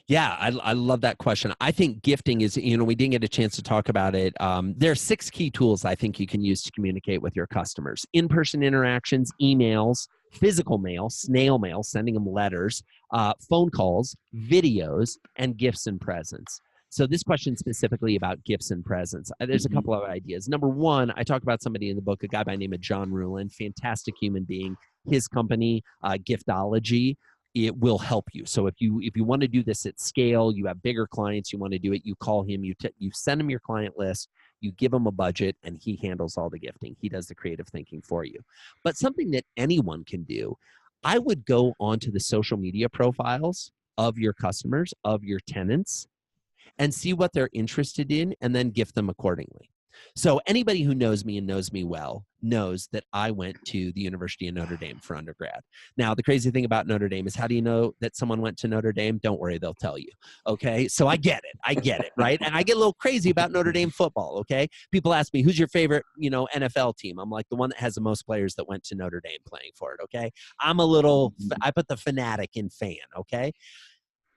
S3: Yeah, I love that question. I think gifting is, we didn't get a chance to talk about it. There are 6 key tools I think you can use to communicate with your customers. In-person interactions, emails, physical mail, snail mail, sending them letters, phone calls, videos, and gifts and presents. So this question specifically about gifts and presents. There's a couple of ideas. Number one, I talk about somebody in the book, a guy by the name of John Ruhlin, fantastic human being. His company, Giftology, it will help you. So if you want to do this at scale, you have bigger clients, you want to do it, you call him, you send him your client list, you give him a budget, and he handles all the gifting. He does the creative thinking for you. But something that anyone can do, I would go onto the social media profiles of your customers, of your tenants, and see what they're interested in and then gift them accordingly. So anybody who knows me and knows me well knows that I went to the University of Notre Dame for undergrad. Now, the crazy thing about Notre Dame is, how do you know that someone went to Notre Dame? Don't worry, they'll tell you. Okay, so I get it, right? And I get a little crazy about Notre Dame football, okay? People ask me, who's your favorite, NFL team? I'm like, the one that has the most players that went to Notre Dame playing for it, okay? I put the fanatic in fan, okay?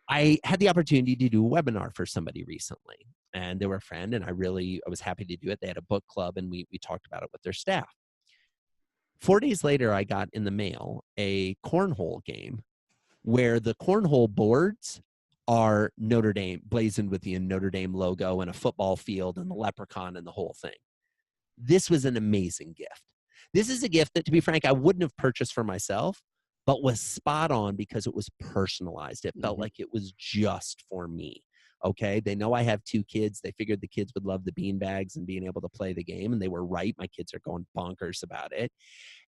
S3: I had the opportunity to do a webinar for somebody recently, and they were a friend, and I was happy to do it. They had a book club, and we talked about it with their staff. 4 days later, I got in the mail a cornhole game where the cornhole boards are Notre Dame, blazoned with the Notre Dame logo, and a football field and the leprechaun and the whole thing. This was an amazing gift. This is a gift that, to be frank, I wouldn't have purchased for myself, but was spot on because it was personalized. It felt like it was just for me. Okay. They know I have 2 kids. They figured the kids would love the beanbags and being able to play the game. And they were right. My kids are going bonkers about it.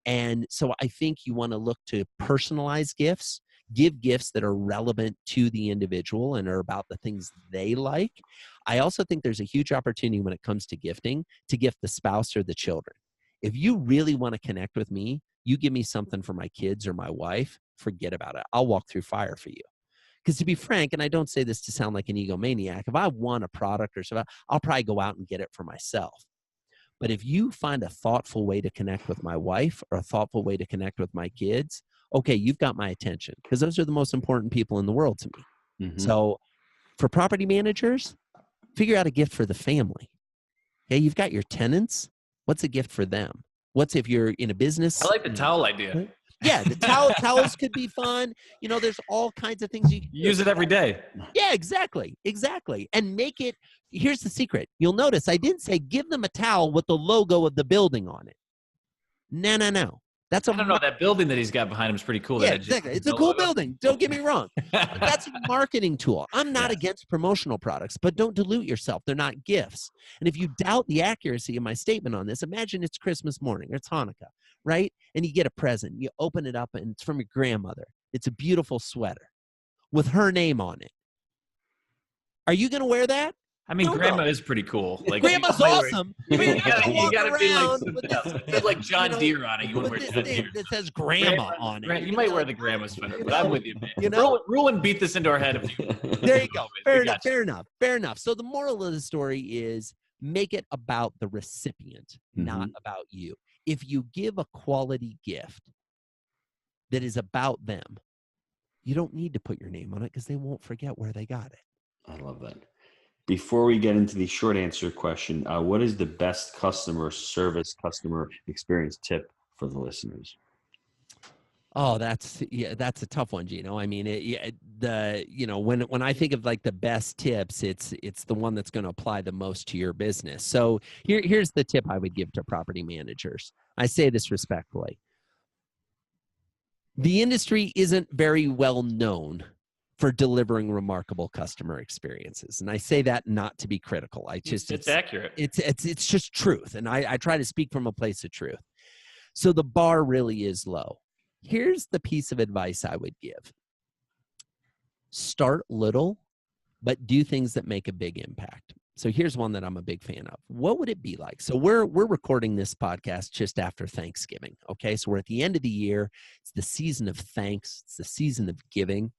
S3: And so I think you want to look to personalize gifts, give gifts that are relevant to the individual and are about the things they like. I also think there's a huge opportunity when it comes to gifting to gift the spouse or the children. If you really want to connect with me, you give me something for my kids or my wife, forget about it. I'll walk through fire for you. Because to be frank, and I don't say this to sound like an egomaniac, if I want a product or something, I'll probably go out and get it for myself. But if you find a thoughtful way to connect with my wife or a thoughtful way to connect with my kids, okay, you've got my attention, because those are the most important people in the world to me. So for property managers, figure out a gift for the family. Okay, you've got your tenants. What's a gift for them? What's if you're in a business?
S1: I like the towel idea.
S3: Yeah, the towels could be fun. You know, there's all kinds of things you can do.
S1: Use it every day.
S3: Yeah, exactly. And make it, here's the secret. You'll notice I didn't say give them a towel with the logo of the building on it. No. That's
S1: I don't know. That building that he's got behind him is pretty cool.
S3: Yeah, exactly. It's a cool building. Don't get me wrong. But that's a marketing tool. I'm not against promotional products, but don't dilute yourself. They're not gifts. And if you doubt the accuracy of my statement on this, imagine it's Christmas morning or it's Hanukkah, right? And you get a present. You open it up and it's from your grandmother. It's a beautiful sweater with her name on it. Are you going to wear that?
S1: I mean, Grandma is pretty cool. Like
S3: Grandma's awesome.
S1: You gotta be like something else. There's like John Deere on it. You wouldn't wear John Deere.
S3: That says Grandma on it.
S1: You might wear the Grandma sweater, but I'm with you, man.
S3: You know,
S1: Ruin beat this into our head.
S3: There you go. Fair enough. So the moral of the story is make it about the recipient, not about you. If you give a quality gift that is about them, you don't need to put your name on it because they won't forget where they got it.
S2: I love that. Before we get into the short answer question, what is the best customer service, customer experience tip for the listeners?
S3: Oh, that's a tough one, Gino. I mean, when I think of like the best tips, it's the one that's going to apply the most to your business. So here's the tip I would give to property managers. I say this respectfully. The industry isn't very well known for delivering remarkable customer experiences. And I say that not to be critical. It's
S1: accurate.
S3: It's just truth. And I try to speak from a place of truth. So the bar really is low. Here's the piece of advice I would give. Start little, but do things that make a big impact. So here's one that I'm a big fan of. What would it be like? So we're recording this podcast just after Thanksgiving. Okay. So we're at the end of the year. It's the season of thanks. It's the season of giving.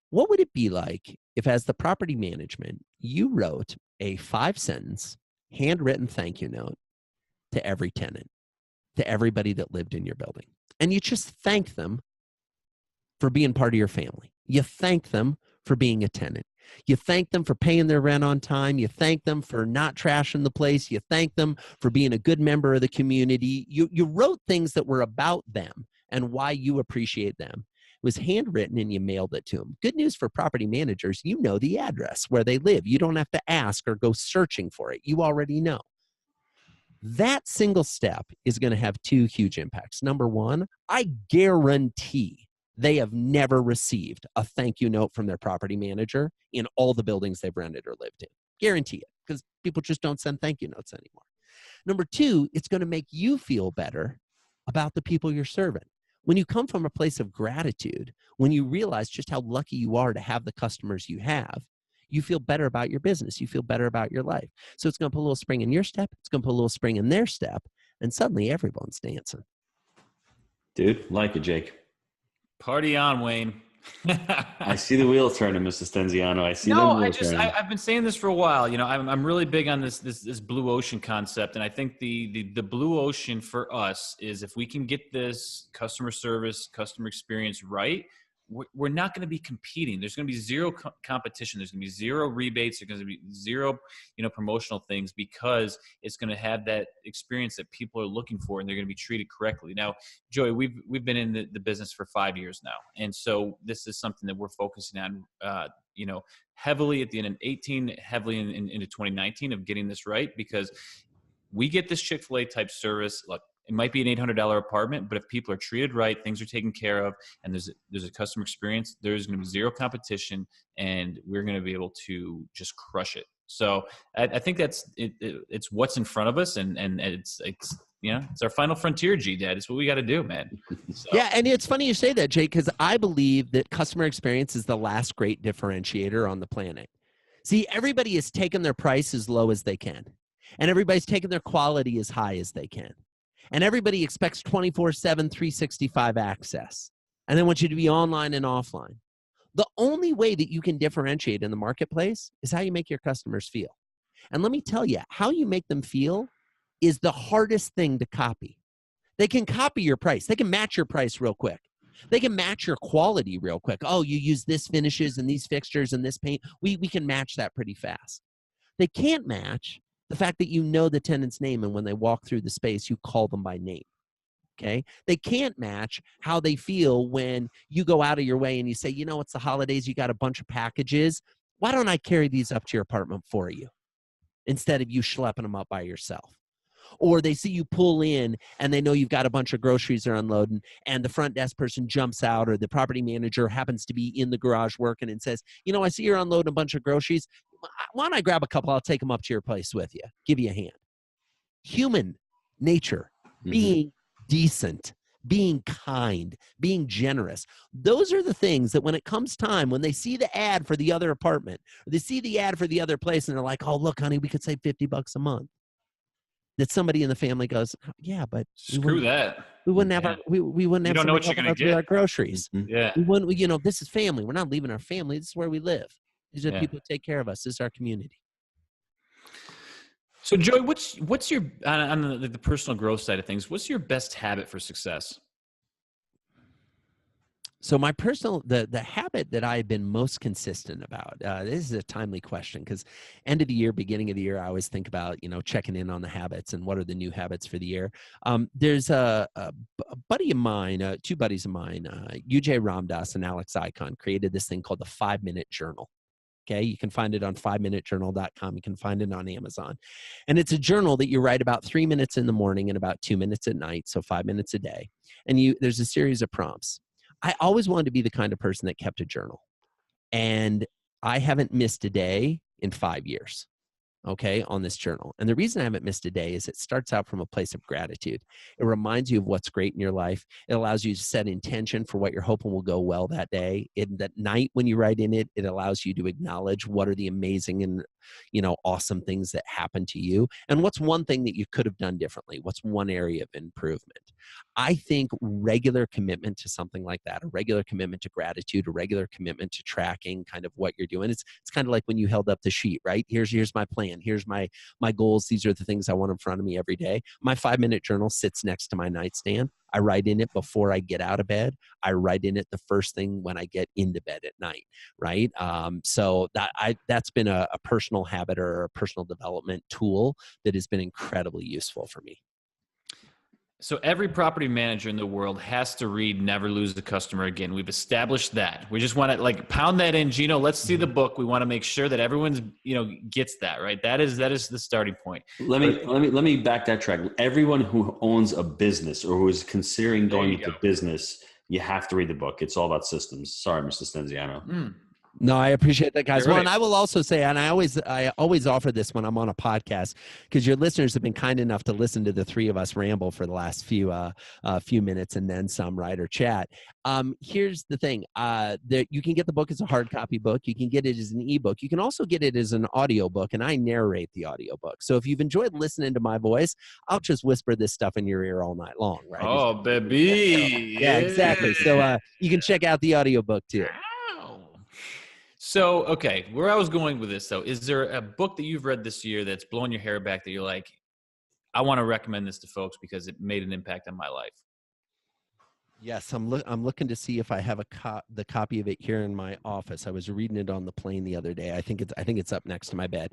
S3: What would it be like if, as the property management, you wrote a 5-sentence handwritten thank you note to every tenant, to everybody that lived in your building, and you just thank them for being part of your family? You thank them for being a tenant. You thank them for paying their rent on time. You thank them for not trashing the place. You thank them for being a good member of the community. You wrote things that were about them and why you appreciate them. It was handwritten and you mailed it to them. Good news for property managers, you know the address where they live. You don't have to ask or go searching for it. You already know. That single step is going to have two huge impacts. Number one, I guarantee they have never received a thank you note from their property manager in all the buildings they've rented or lived in. Guarantee it, because people just don't send thank you notes anymore. Number two, it's going to make you feel better about the people you're serving. When you come from a place of gratitude, when you realize just how lucky you are to have the customers you have, you feel better about your business. You feel better about your life. So it's going to put a little spring in your step. It's going to put a little spring in their step. And suddenly everyone's dancing.
S2: Dude, like it, Jake.
S1: Party on, Wayne.
S2: I see the wheel turning, Mr. Stenziano. I see the wheel turning.
S1: I've been saying this for a while. You know, I'm really big on this blue ocean concept, and I think the blue ocean for us is if we can get this customer service, customer experience right, we're not going to be competing. There's going to be zero competition. There's going to be zero rebates. There's going to be zero, promotional things, because it's going to have that experience that people are looking for, and they're going to be treated correctly. Now, Joey, we've been in the business for 5 years now, and so this is something that we're focusing on, heavily at the end of 2018, heavily into 2019 of getting this right, because we get this Chick-fil-A type service. Look, it might be an $800 apartment, but if people are treated right, things are taken care of, and there's a customer experience, there's going to be zero competition, and we're going to be able to just crush it. So I think that's it. It's what's in front of us, and it's our final frontier, G-Dad. It's what we got to do, man. So.
S3: Yeah, and it's funny you say that, Jake, because I believe that customer experience is the last great differentiator on the planet. See, everybody is taking their price as low as they can, and everybody's taking their quality as high as they can. And everybody expects 24/7, 365 access. And they want you to be online and offline. The only way that you can differentiate in the marketplace is how you make your customers feel. And let me tell you, how you make them feel is the hardest thing to copy. They can copy your price. They can match your price real quick. They can match your quality real quick. Oh, you use this finishes and these fixtures and this paint. We can match that pretty fast. They can't match the fact that you know the tenant's name, and when they walk through the space, you call them by name. Okay. They can't match how they feel when you go out of your way and you say, you know, it's the holidays, you got a bunch of packages. Why don't I carry these up to your apartment for you instead of you schlepping them up by yourself? Or they see you pull in and they know you've got a bunch of groceries they're unloading, and the front desk person jumps out, or the property manager happens to be in the garage working and says, you know, I see you're unloading a bunch of groceries. Why don't I grab a couple? I'll take them up to your place with you. Give you a hand. Human nature, being decent, being kind, being generous. Those are the things that when it comes time, when they see the ad for the other apartment, or they see the ad for the other place, and they're like, oh, look, honey, we could save $50 a month. That somebody in the family goes, yeah, but
S1: Screw that.
S3: we wouldn't have we wouldn't have
S1: don't know what
S3: somebody
S1: you're
S3: helping
S1: gonna
S3: us with
S1: get.
S3: our groceries.
S1: Yeah.
S3: We wouldn't, you know, this is family. We're not leaving our family. This is where we live. These are the
S1: Yeah.
S3: people who take care of us. This is our community.
S1: So, Joey, what's your on the personal growth side of things? What's your best habit for success?
S3: So my personal, the habit that I've been most consistent about, this is a timely question because end of the year, beginning of the year, I always think about, you know, checking in on the habits and what are the new habits for the year. There's a buddy of mine, two buddies of mine, UJ Ramdas and Alex Icon created this thing called the 5-Minute Journal. Okay, you can find it on 5minutejournal.com. You can find it on Amazon. And it's a journal that you write about 3 minutes in the morning and about 2 minutes at night, so 5 minutes a day. And there's a series of prompts. I always wanted to be the kind of person that kept a journal. And I haven't missed a day in 5 years, okay, on this journal. And the reason I haven't missed a day is it starts out from a place of gratitude. It reminds you of what's great in your life. It allows you to set intention for what you're hoping will go well that day. That night when you write in it, it allows you to acknowledge what are the amazing and, you know, awesome things that happen to you. And what's one thing that you could have done differently? What's one area of improvement? I think regular commitment to something like that, a regular commitment to gratitude, a regular commitment to tracking kind of what you're doing. It's kind of like when you held up the sheet, right? Here's my plan. Here's my goals. These are the things I want in front of me every day. My 5-minute journal sits next to my nightstand. I write in it before I get out of bed. I write in it the first thing when I get into bed at night, right? So that's been a personal habit or a personal development tool that has been incredibly useful for me.
S1: So every property manager in the world has to read Never Lose the Customer Again. We've established that. We just want to like pound that in, Gino. Let's see the book. We want to make sure that everyone's, you know, gets that, right? That is the starting point.
S2: Let me back that track. Everyone who owns a business or who is considering going into business, you have to read the book. It's all about systems. Sorry, Mr. Stenziano.
S3: No, I appreciate that, guys.
S1: You're
S3: well,
S1: right.
S3: And I will also say, and I always offer this when I'm on a podcast, because your listeners have been kind enough to listen to the three of us ramble for the last few minutes and then some, right, or chat. Here's the thing: you can get the book as a hard copy book. You can get it as an ebook. You can also get it as an audio book, and I narrate the audio book. So if you've enjoyed listening to my voice, I'll just whisper this stuff in your ear all night long, right?
S1: Oh, baby.
S3: Yeah, exactly. So you can check out the audio book too.
S1: So, okay, where I was going with this, though, is there a book that you've read this year that's blowing your hair back that you're like, I want to recommend this to folks because it made an impact on my life?
S3: Yes, I'm looking to see if I have the copy of it here in my office. I was reading it on the plane the other day. I think it's up next to my bed.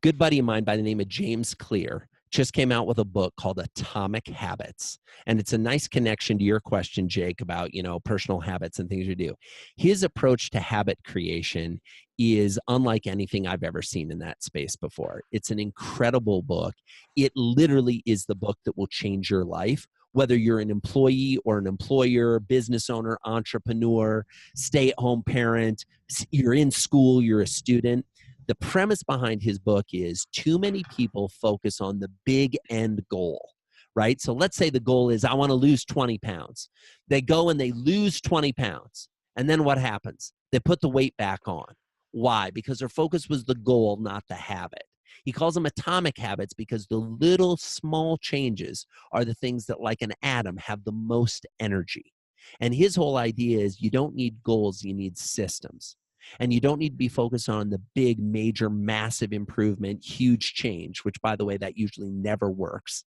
S3: Good buddy of mine by the name of James Clear just came out with a book called Atomic Habits. And it's a nice connection to your question, Jake, about, you know, personal habits and things you do. His approach to habit creation is unlike anything I've ever seen in that space before. It's an incredible book. It literally is the book that will change your life, whether you're an employee or an employer, business owner, entrepreneur, stay-at-home parent, you're in school, you're a student. The premise behind his book is too many people focus on the big end goal, right? So let's say the goal is I want to lose 20 pounds. They go and they lose 20 pounds. And then what happens? They put the weight back on. Why? Because their focus was the goal, not the habit. He calls them atomic habits because the little small changes are the things that, like an atom, have the most energy. And his whole idea is you don't need goals, you need systems. And you don't need to be focused on the big, major, massive improvement, huge change, which, by the way, that usually never works.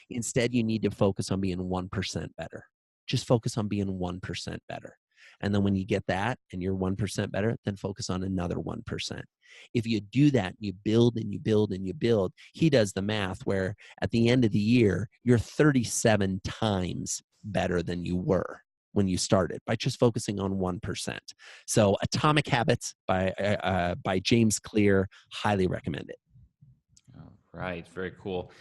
S3: Instead, you need to focus on being 1% better. Just focus on being 1% better. And then when you get that and you're 1% better, then focus on another 1%. If you do that, you build and you build and you build, he does the math where at the end of the year, you're 37 times better than you were when you started by just focusing on 1%. So Atomic Habits by James Clear, highly recommend it.
S1: All right. Very cool.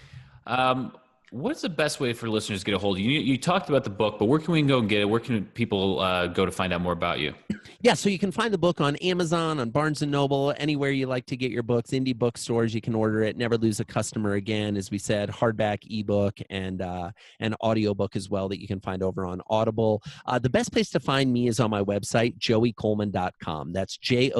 S1: What's the best way for listeners to get a hold of you? You talked about the book, but where can we go and get it? Where can people go to find out more about you?
S3: Yeah, so you can find the book on Amazon, on Barnes & Noble, anywhere you like to get your books, indie bookstores, you can order it. Never Lose a Customer Again, as we said, hardback, ebook, and an audiobook as well that you can find over on Audible. The best place to find me is on my website, joeycoleman.com. That's Joey,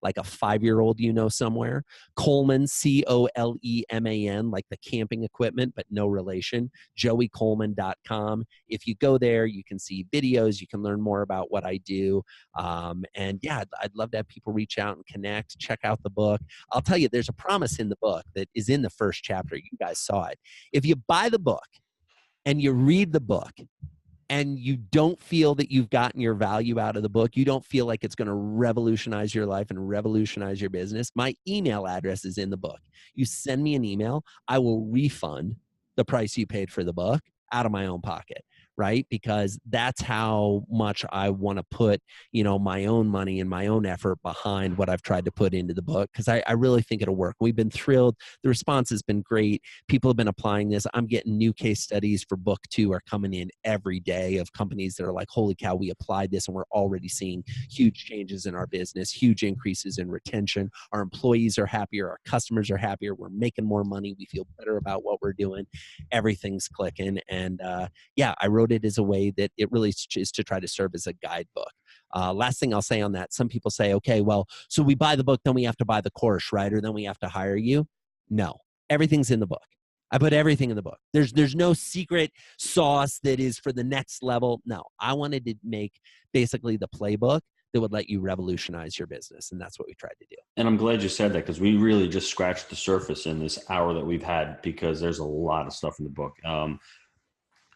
S3: like a 5-year-old you know somewhere. Coleman, Coleman, like the camping equipment, but no relation, joeycoleman.com. If you go there, you can see videos, you can learn more about what I do. And yeah, I'd love to have people reach out and connect, check out the book. I'll tell you, there's a promise in the book that is in the first chapter. You guys saw it. If you buy the book and you read the book and you don't feel that you've gotten your value out of the book, you don't feel like it's going to revolutionize your life and revolutionize your business, my email address is in the book. You send me an email, I will refund the price you paid for the book out of my own pocket, right? Because that's how much I want to put, my own money and my own effort behind what I've tried to put into the book, because I really think it'll work. We've been thrilled. The response has been great. People have been applying this. I'm getting new case studies for book 2 are coming in every day of companies that are like, holy cow, we applied this and we're already seeing huge changes in our business, huge increases in retention. Our employees are happier. Our customers are happier. We're making more money. We feel better about what we're doing. Everything's clicking. And yeah, I wrote it as a way that it really is to try to serve as a guidebook. Last thing I'll say on that, some people say, okay, well, so we buy the book, then we have to buy the course, right? Or then we have to hire you. No, everything's in the book. I put everything in the book. There's no secret sauce that is for the next level. No, I wanted to make basically the playbook that would let you revolutionize your business. And that's what we tried to do.
S2: And I'm glad you said that, because we really just scratched the surface in this hour that we've had, because there's a lot of stuff in the book.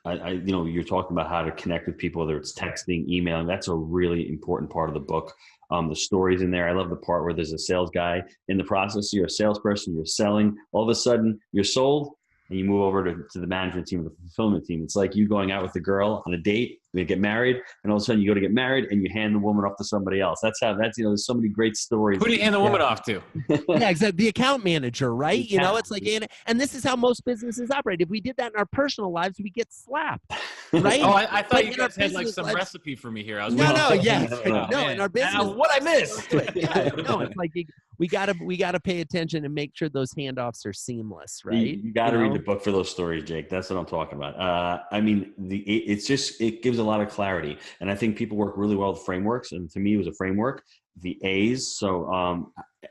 S2: You're talking about how to connect with people, whether it's texting, emailing. That's a really important part of the book. The stories in there. I love the part where there's a sales guy in the process. You're a salesperson, you're selling. All of a sudden, you're sold, and you move over to the management team, the fulfillment team. It's like you going out with a girl on a date, they get married, and all of a sudden you go to get married and you hand the woman off to somebody else. There's so many great stories.
S1: Who do you hand the woman off to?
S3: Yeah, exactly. The account manager, right? It's like, and this is how most businesses operate. If we did that in our personal lives, we get slapped, right?
S1: Oh, I thought you guys had like some recipe for me here. I was
S3: no,
S1: man,
S3: in our business,
S1: what I missed.
S3: Yeah, no, it's like we gotta pay attention and make sure those handoffs are seamless, right?
S2: You got to read the book for those stories, Jake. That's what I'm talking about. It gives a lot of clarity, and I think people work really well with frameworks. And to me, it was a framework. The A's. So,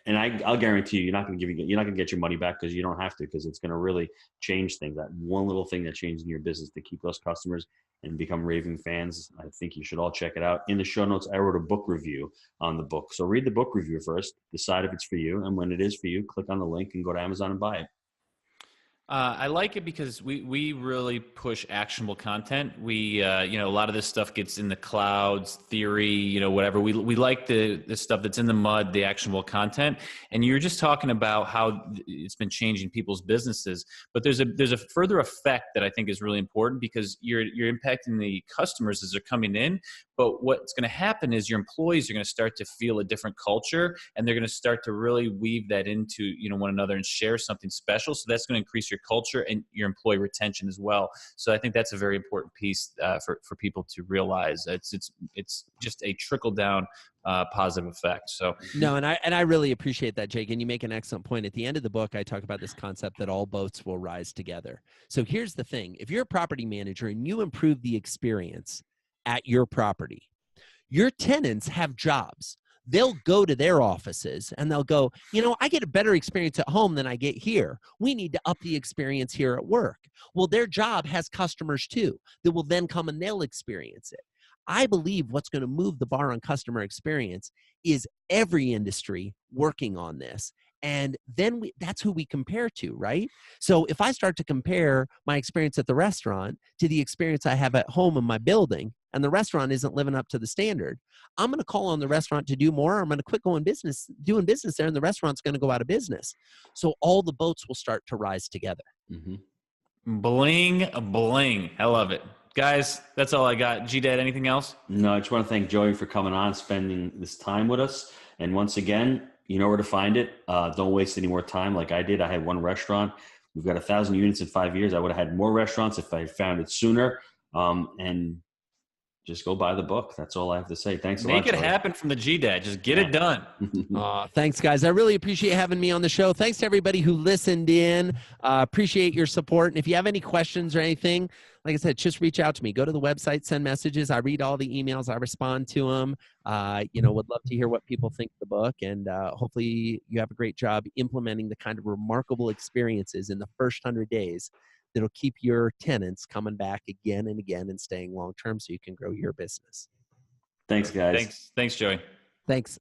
S2: I'll guarantee you, you're not going to get your money back, because you don't have to, because it's going to really change things. That one little thing that changed in your business to keep those customers and become raving fans. I think you should all check it out. In the show notes, I wrote a book review on the book. So read the book review first, decide if it's for you, and when it is for you, click on the link and go to Amazon and buy it.
S1: I like it because we really push actionable content. We a lot of this stuff gets in the clouds, theory, whatever. We like the stuff that's in the mud, the actionable content. And you're just talking about how it's been changing people's businesses. But there's a further effect that I think is really important, because you're impacting the customers as they're coming in. But what's going to happen is your employees are going to start to feel a different culture, and they're going to start to really weave that into one another and share something special. So that's going to increase your culture and your employee retention as well. So I think that's a very important piece for people to realize. It's just a trickle down positive effect. So
S3: no, and I really appreciate that, Jake. And you make an excellent point. At the end of the book, I talk about this concept that all boats will rise together. So here's the thing: if you're a property manager and you improve the experience at your property, your tenants have jobs. They'll go to their offices and they'll go, I get a better experience at home than I get here. We need to up the experience here at work. Well, their job has customers too that will then come and they'll experience it. I believe what's going to move the bar on customer experience is every industry working on this. And then that's who we compare to, right? So if I start to compare my experience at the restaurant to the experience I have at home in my building, and the restaurant isn't living up to the standard, I'm going to call on the restaurant to do more. I'm going to quit doing business there, and the restaurant's going to go out of business. So all the boats will start to rise together.
S2: Mm-hmm.
S1: Bling, bling. I love it. Guys, that's all I got. G-Dad, anything else?
S2: No, I just want to thank Joey for coming on, spending this time with us. And once again, you know where to find it. Don't waste any more time like I did. I had one restaurant. We've got 1,000 units in 5 years. I would have had more restaurants if I found it sooner. And just go buy the book. That's all I have to say. Thanks a lot.
S1: Make it happen from the G-Dad. Just get it done.
S3: Thanks, guys. I really appreciate having me on the show. Thanks to everybody who listened in. Appreciate your support. And if you have any questions or anything, like I said, just reach out to me. Go to the website, send messages. I read all the emails. I respond to them. Would love to hear what people think of the book. And hopefully you have a great job implementing the kind of remarkable experiences in the first 100 days that'll keep your tenants coming back again and again and staying long-term so you can grow your business.
S2: Thanks, guys.
S1: Thanks, Joey.
S3: Thanks.